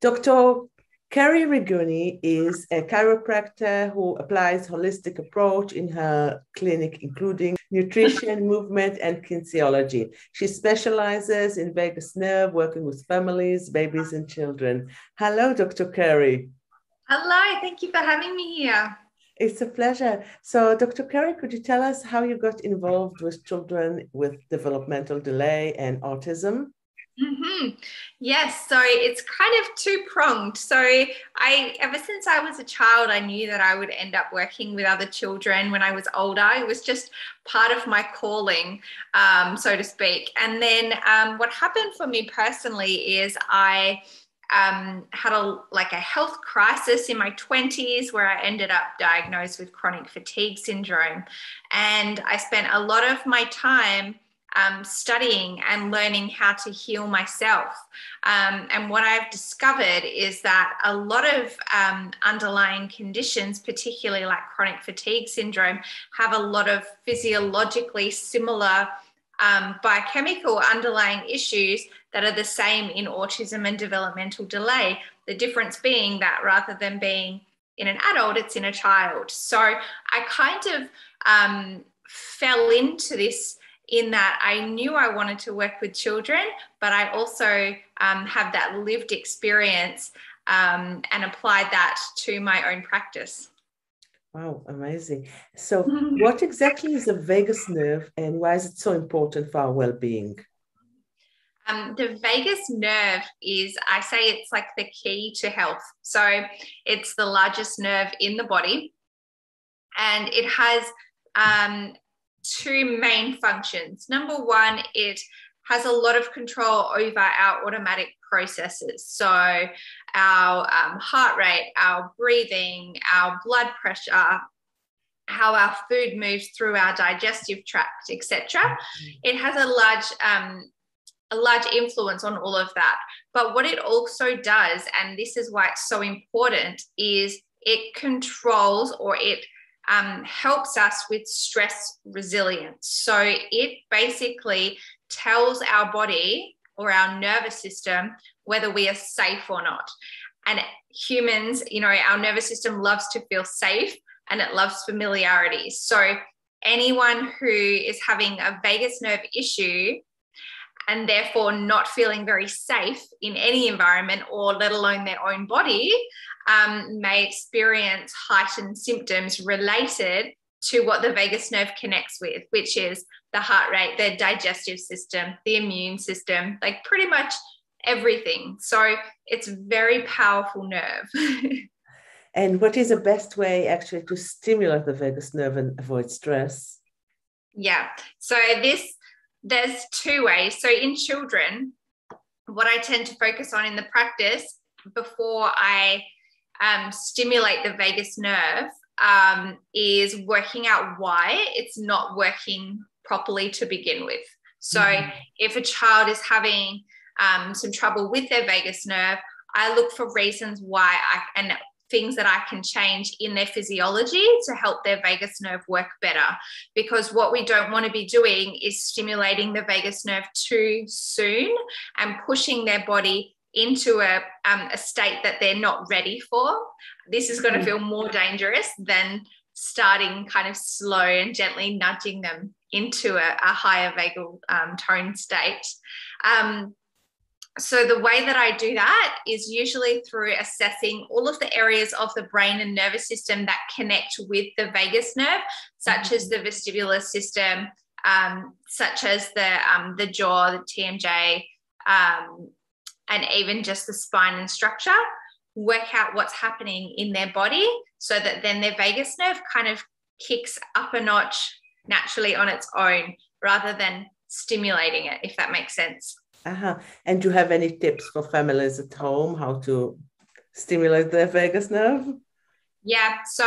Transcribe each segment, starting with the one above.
Dr. Carrie Rigoni is a chiropractor who applies holistic approach in her clinic, including nutrition, movement, and kinesiology. She specializes in vagus nerve, working with families, babies, and children. Hello, Dr. Carrie. Hello, thank you for having me here. It's a pleasure. So, Dr. Carrie, could you tell us how you got involved with children with developmental delay and autism? Yes, so it's kind of two-pronged. So ever since I was a child, I knew that I would end up working with other children when I was older. It was just part of my calling, so to speak. And then what happened for me personally is I had a health crisis in my 20s where I ended up diagnosed with chronic fatigue syndrome. And I spent a lot of my time studying and learning how to heal myself. And what I've discovered is that a lot of underlying conditions, particularly like chronic fatigue syndrome, have a lot of physiologically similar biochemical underlying issues that are the same in autism and developmental delay. The difference being that rather than being in an adult, it's in a child. So I kind of fell into this in that I knew I wanted to work with children, but I also have that lived experience and applied that to my own practice. Wow, amazing. So, what exactly is the vagus nerve and why is it so important for our well-being? The vagus nerve is, I say it's like the key to health. So it's the largest nerve in the body, and it has two main functions. Number one, it has a lot of control over our automatic processes. So our heart rate, our breathing, our blood pressure, how our food moves through our digestive tract, etc. It has a large influence on all of that. But what it also does, and this is why it's so important, is it controls or it helps us with stress resilience. So it basically tells our body or our nervous system whether we are safe or not. And humans, our nervous system loves to feel safe and it loves familiarity. So anyone who is having a vagus nerve issue and therefore not feeling very safe in any environment or let alone their own body may experience heightened symptoms related to what the vagus nerve connects with, which is the heart rate, the digestive system, the immune system, like pretty much everything. So it's a very powerful nerve. And what is the best way actually to stimulate the vagus nerve and avoid stress? Yeah, so there's two ways. So in children, what I tend to focus on in the practice before I stimulate the vagus nerve is working out why it's not working properly to begin with. So if a child is having some trouble with their vagus nerve, I look for reasons why and things that I can change in their physiology to help their vagus nerve work better. Because what we don't want to be doing is stimulating the vagus nerve too soon and pushing their body into a state that they're not ready for. This is going to feel more dangerous than starting kind of slow and gently nudging them into a higher vagal tone state. So the way that I do that is usually through assessing all of the areas of the brain and nervous system that connect with the vagus nerve, such as the vestibular system, such as the jaw, the TMJ, and even just the spine and structure, work out what's happening in their body so that then their vagus nerve kind of kicks up a notch naturally on its own rather than stimulating it, if that makes sense. And do you have any tips for families at home how to stimulate their vagus nerve? Yeah, so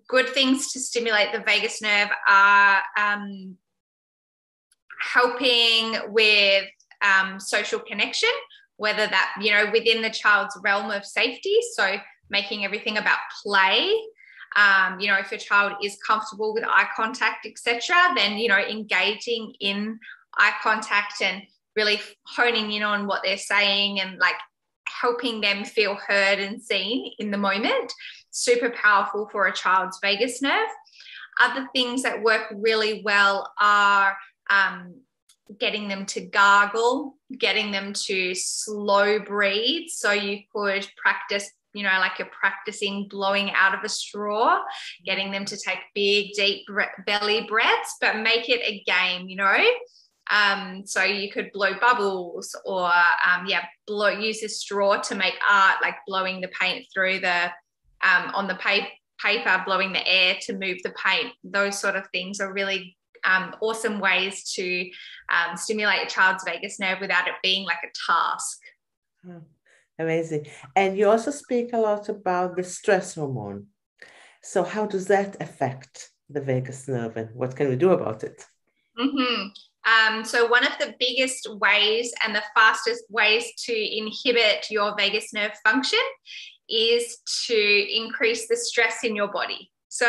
good things to stimulate the vagus nerve are helping with social connection, whether that, within the child's realm of safety. So making everything about play. If a child is comfortable with eye contact, etc., then, engaging in eye contact and really honing in on what they're saying and like helping them feel heard and seen in the moment. Super powerful for a child's vagus nerve. Other things that work really well are getting them to gargle, getting them to slow breathe. So you could practice, you know, like you're practicing blowing out of a straw, getting them to take big, deep belly breaths, but make it a game, you know. So you could blow bubbles or, use a straw to make art, like blowing the paint through the, on the paper, blowing the air to move the paint. Those sort of things are really awesome ways to stimulate a child's vagus nerve without it being like a task. Amazing. And you also speak a lot about the stress hormone. So how does that affect the vagus nerve and what can we do about it? So one of the biggest ways and the fastest ways to inhibit your vagus nerve function is to increase the stress in your body. So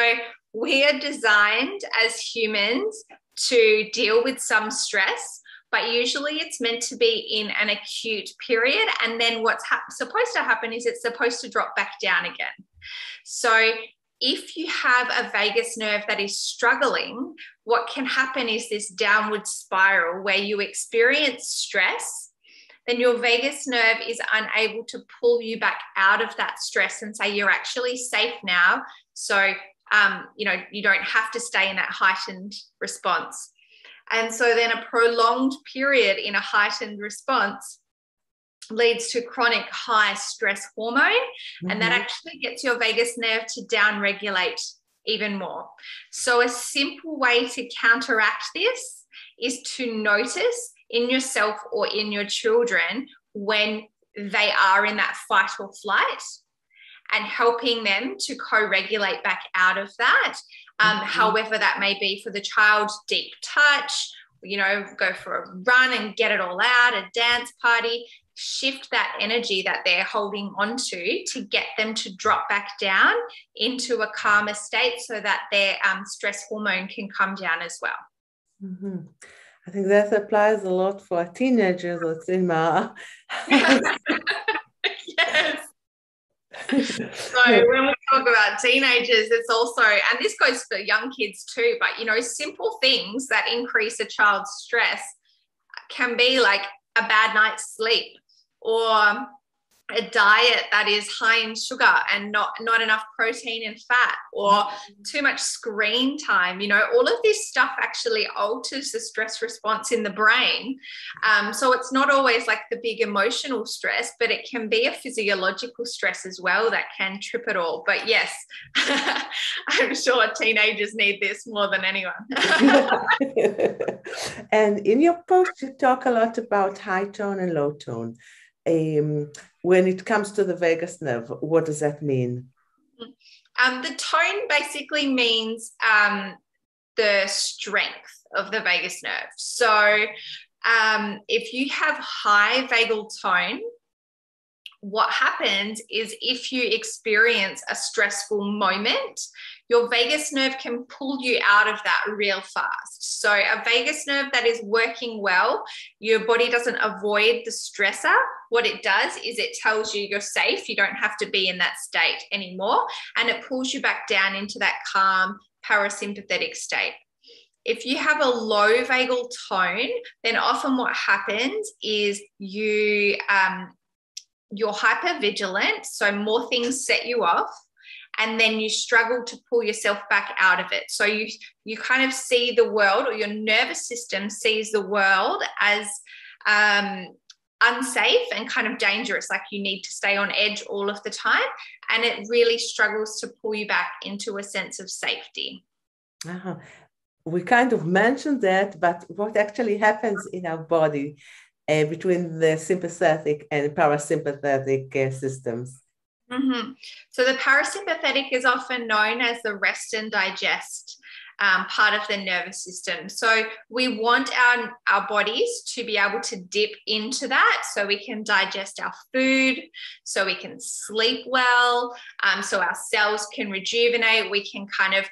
we are designed as humans to deal with some stress, but usually it's meant to be in an acute period. And then what's supposed to happen is it's supposed to drop back down again. So if you have a vagus nerve that is struggling, what can happen is this downward spiral where you experience stress, then your vagus nerve is unable to pull you back out of that stress and say, you're actually safe now. So, you don't have to stay in that heightened response. And so then a prolonged period in a heightened response leads to chronic high stress hormone, and that actually gets your vagus nerve to downregulate even more. So a simple way to counteract this is to notice in yourself or in your children when they are in that fight or flight and helping them to co-regulate back out of that. However that may be for the child, deep touch, go for a run and get it all out, a dance party, shift that energy that they're holding onto to get them to drop back down into a calmer state so that their stress hormone can come down as well. I think that applies a lot for teenagers, Otsima. Yes. So when we talk about teenagers, it's also, and this goes for young kids too, but simple things that increase a child's stress can be like a bad night's sleep or a diet that is high in sugar and not enough protein and fat, or too much screen time. All of this stuff actually alters the stress response in the brain. So it's not always like the big emotional stress, but it can be a physiological stress as well that can trip it all. But yes, I'm sure teenagers need this more than anyone. And in your post, you talk a lot about high tone and low tone. When it comes to the vagus nerve, what does that mean? The tone basically means the strength of the vagus nerve. So if you have high vagal tone, what happens is if you experience a stressful moment, your vagus nerve can pull you out of that real fast. So a vagus nerve that is working well, your body doesn't avoid the stressor. What it does is it tells you you're safe. You don't have to be in that state anymore. And it pulls you back down into that calm parasympathetic state. If you have a low vagal tone, then often what happens is you're hypervigilant. So more things set you off. And then you struggle to pull yourself back out of it. So you kind of see the world, or your nervous system sees the world as unsafe and kind of dangerous, like you need to stay on edge all of the time. And it really struggles to pull you back into a sense of safety. We kind of mentioned that, but what actually happens in our body between the sympathetic and parasympathetic systems? So the parasympathetic is often known as the rest and digest part of the nervous system. So we want our bodies to be able to dip into that so we can digest our food, so we can sleep well, so our cells can rejuvenate. We can kind of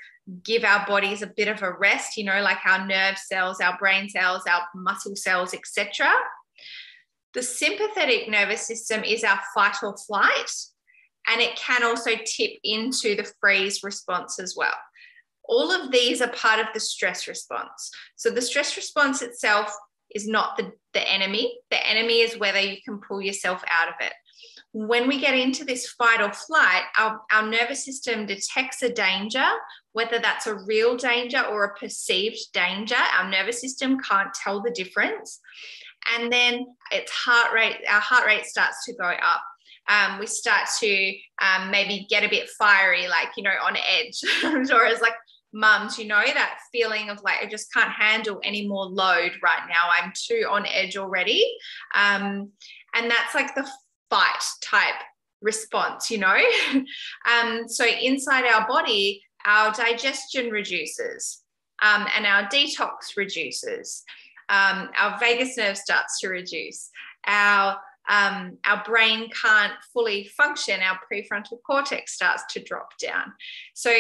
give our bodies a bit of a rest, like our nerve cells, our brain cells, our muscle cells, etc. The sympathetic nervous system is our fight or flight, and it can also tip into the freeze response as well. All of these are part of the stress response. So the stress response itself is not the enemy. The enemy is whether you can pull yourself out of it. When we get into this fight or flight, our nervous system detects a danger, whether that's a real danger or a perceived danger. Our nervous system can't tell the difference. And then our heart rate starts to go up. We start to maybe get a bit fiery, like, on edge. Or as like mums, that feeling of like, I just can't handle any more load right now. I'm too on edge already. And that's like the fight type response, So inside our body, our digestion reduces, and our detox reduces. Our vagus nerve starts to reduce. Our brain can't fully function. Our prefrontal cortex starts to drop down. So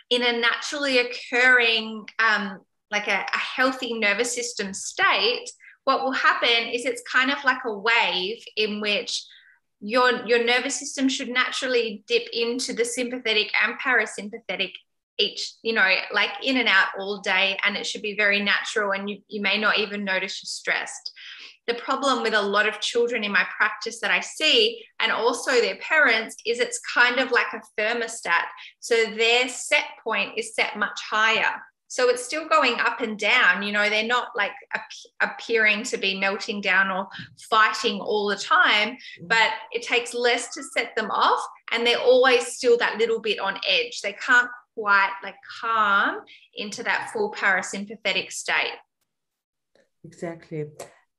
in a naturally occurring, like a healthy nervous system state, what will happen is it's kind of like a wave in which your nervous system should naturally dip into the sympathetic and parasympathetic each, like in and out all day, and it should be very natural, and you may not even notice you're stressed. The problem with a lot of children in my practice that I see, and also their parents, is it's kind of like a thermostat. So their set point is set much higher. So it's still going up and down, they're not like appearing to be melting down or fighting all the time, but it takes less to set them off, and they're always still that little bit on edge. They can't quite like calm into that full parasympathetic state. Exactly.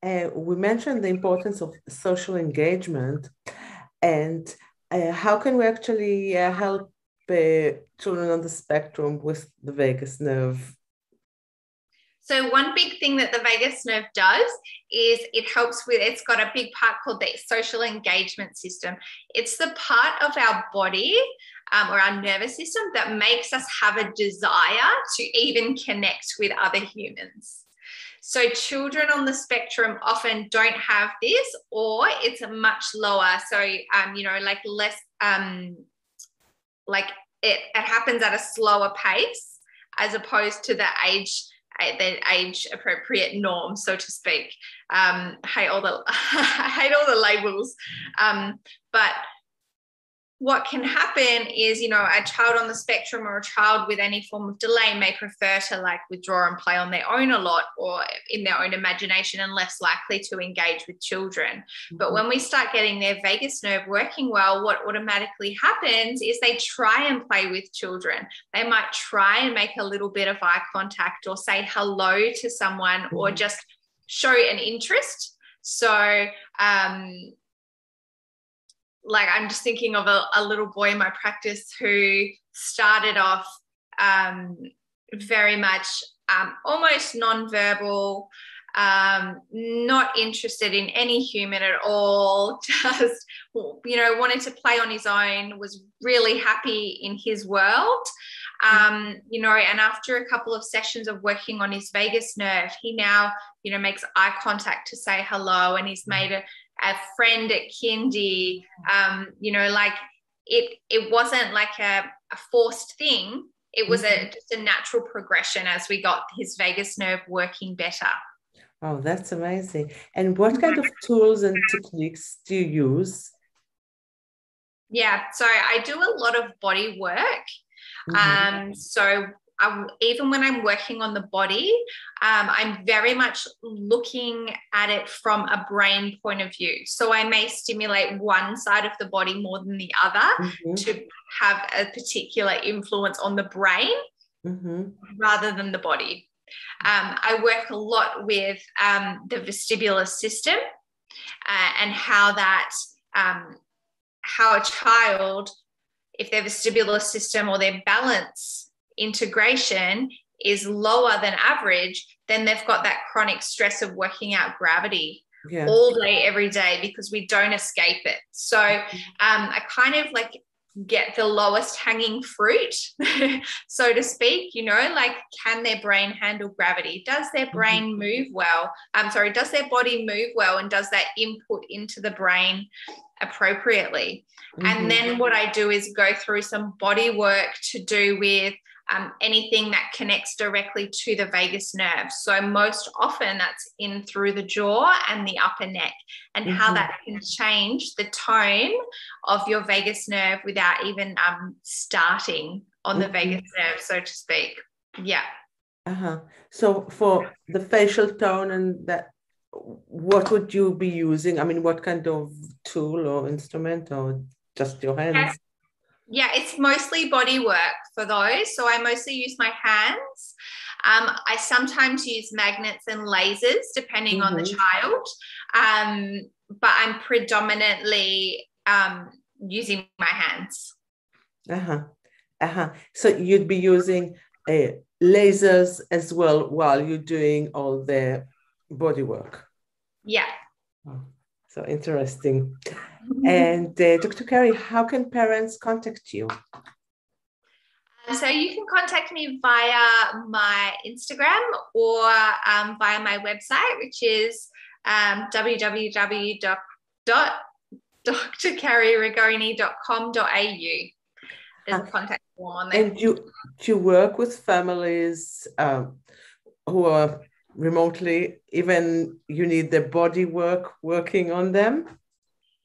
We mentioned the importance of social engagement, and how can we actually help children on the spectrum with the vagus nerve? So one big thing that the vagus nerve does is it's got a big part called the social engagement system. It's the part of our body or our nervous system that makes us have a desire to even connect with other humans. So children on the spectrum often don't have this, or it's a much lower. So, like less, like it happens at a slower pace as opposed to the age appropriate norm, so to speak. I hate all the labels. But what can happen is, a child on the spectrum or a child with any form of delay may prefer to like withdraw and play on their own a lot, or in their own imagination, and less likely to engage with children. Mm-hmm. But when we start getting their vagus nerve working well, what automatically happens is they try and play with children. They might try and make a little bit of eye contact or say hello to someone, mm-hmm. or just show an interest. So, like I'm just thinking of a little boy in my practice who started off very much almost nonverbal, not interested in any human at all, just, wanted to play on his own, was really happy in his world. And after a couple of sessions of working on his vagus nerve, he now, makes eye contact to say hello, and he's made a friend at kindy. Like it wasn't like a forced thing. It was just a natural progression as we got his vagus nerve working better. Oh, that's amazing. And what kind of tools and techniques do you use? Yeah, so I do a lot of body work. So even when I'm working on the body, I'm very much looking at it from a brain point of view. So I may stimulate one side of the body more than the other to have a particular influence on the brain rather than the body. I work a lot with the vestibular system and how a child, if their vestibular system or their balance integration is lower than average, then they've got that chronic stress of working out gravity all day, every day, because we don't escape it. So I kind of like get the lowest hanging fruit, so to speak, like, can their brain handle gravity? Does their brain move well? Does their body move well? And does that input into the brain appropriately? And then what I do is go through some body work to do with anything that connects directly to the vagus nerve. So most often that's in through the jaw and the upper neck, and how that can change the tone of your vagus nerve without even starting on the vagus nerve, so to speak. Yeah. So for the facial tone and that, what would you be using? I mean, what kind of tool or instrument, or just your hands? Yeah, it's mostly body work for those. So I mostly use my hands. I sometimes use magnets and lasers depending on the child. But I'm predominantly using my hands. So you'd be using lasers as well while you're doing all the body work. Yeah. Oh, so interesting. And Dr. Carrie, how can parents contact you? So you can contact me via my Instagram or via my website, which is www.drcarrierigoni.com.au. There's a contact form on there. And do you work with families who are remotely, even you need the body work working on them?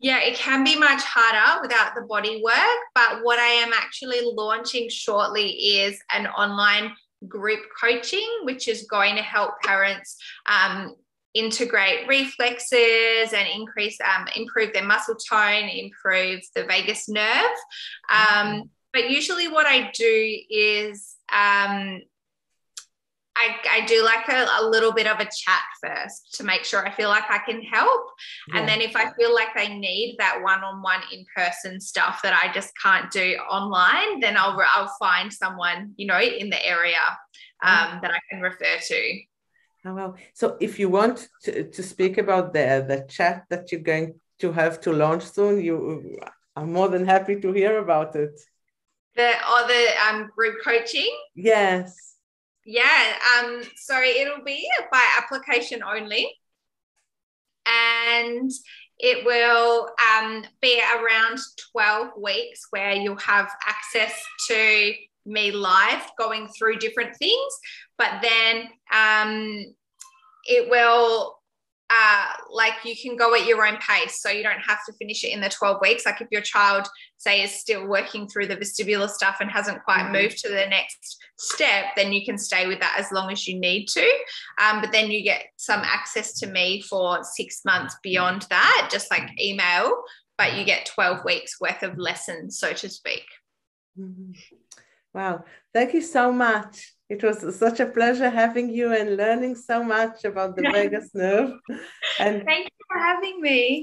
Yeah, it can be much harder without the body work, but what I am actually launching shortly is an online group coaching, which is going to help parents integrate reflexes and improve their muscle tone, improve the vagus nerve. But usually what I do is I do like a little bit of a chat first to make sure I feel like I can help. Yeah. And then if I feel like they need that one-on-one in-person stuff that I just can't do online, then I'll find someone, in the area that I can refer to. Oh, well. So if you want to speak about the chat that you're going to have to launch soon, I'm more than happy to hear about it. The group coaching? Yes. Yeah, so it'll be by application only, and it will be around 12 weeks where you'll have access to me live going through different things, but then it will you can go at your own pace, so you don't have to finish it in the 12 weeks. Like if your child, say, is still working through the vestibular stuff and hasn't quite moved to the next step, then you can stay with that as long as you need to. But then you get some access to me for 6 months beyond that, just like email, but you get 12 weeks worth of lessons, so to speak. Wow. Thank you so much. It was such a pleasure having you and learning so much about the vagus nerve. And thank you for having me.